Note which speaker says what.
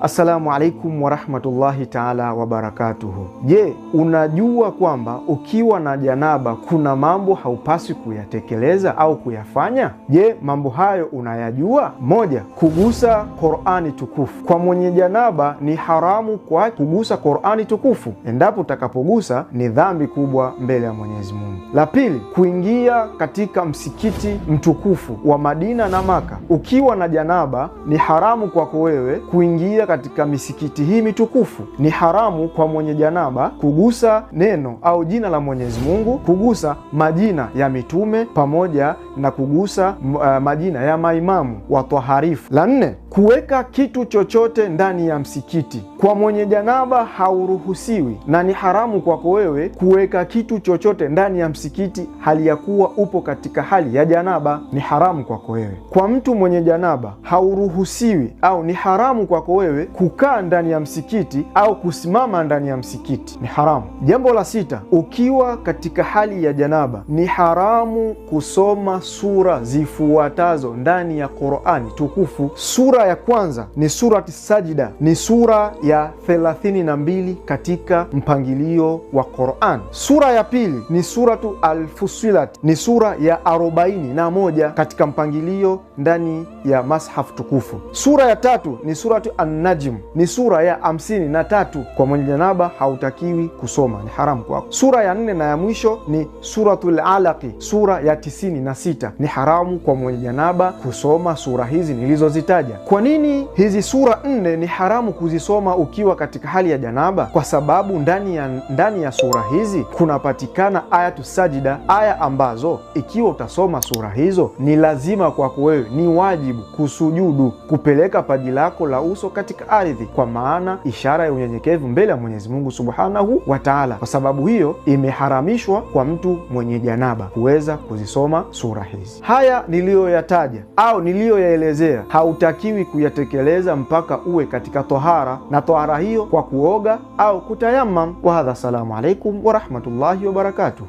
Speaker 1: Assalamu alaikum warahmatullahi taala wabarakatuhu. Je, unajua kwamba ukiwa na janaba kuna mambo haupaswi kuyatekeleza au kuyafanya? Je, mambo hayo unayajua? Moja, kugusa Qur'ani tukufu. Kwa mwenye janaba ni haramu kwa kugusa Qur'ani tukufu. Endapo utakapogusa ni dhambi kubwa mbele ya Mwenyezi Mungu. La pili, kuingia katika msikiti mtukufu wa Madina na Maka. Ukiwa na janaba ni haramu kwako wewe kuingia katika misikiti hii mitukufu. Ni haramu kwa mwenye janaba kugusa neno au jina la Mwenyezi Mungu, kugusa majina ya mitume pamoja na kugusa majina ya maimamu wataharifu. La nne, kuweka kitu chochote ndani ya msikiti. Kwa mwenye janaba hauruhusiwi na ni haramu kwako wewe kuweka kitu chochote ndani ya msikiti hali ya kuwa upo katika hali ya janaba. Ni haramu kwako wewe. Kwa mtu mwenye janaba hauruhusiwi au ni haramu kwako wewe kukaa ndani ya msikiti au kusimama ndani ya msikiti. Ni haramu. Jambo la sita, ukiwa katika hali ya janaba ni haramu kusoma sura zifuatazo ndani ya Qur'ani tukufu. Sura ya kwanza ni surati Sajida, ni sura ya 32 katika mpangilio wa Qur'an. Sura ya pili ni suratu Al-Fussilat, ni sura ya 41 katika mpangilio ndani ya mashaf tukufu. Sura ya tatu ni suratu An-Najm, ni sura ya 53. Kwa mwenye janaba hautakiwi kusoma, ni haramu kwako. Sura ya 4 na ya mwisho ni suratul Alaqi, sura ya 96. Ni haramu kwa mwenye janaba kusoma sura hizi nilizozitaja. Kwa nini hizi sura 4 ni haramu kuzisoma ukiwa katika hali ya janaba? Kwa sababu ndani ya sura hizi kunapatikana ayatu sajida, aya ambazo ikiwa utasoma sura hizo ni lazima kwako wewe, ni wajibu kusujudu, kupeleka paji lako la uso katika ardhi, kwa maana ishara ya unyenyekevu mbele ya Mwenyezi Mungu Subhanahu wa Ta'ala. Kwa sababu hiyo imeharamishwa kwa mtu mwenye janaba kuweza kuzisoma sura hizi. Haya niliyoyataja au niliyoyaelezea hautakiwi kuyatekeleza mpaka uwe katika tohara, na tohara hiyo kwa kuoga au kutayamam. Wa hadha, assalamu alaikum warahmatullahi wabarakatuh.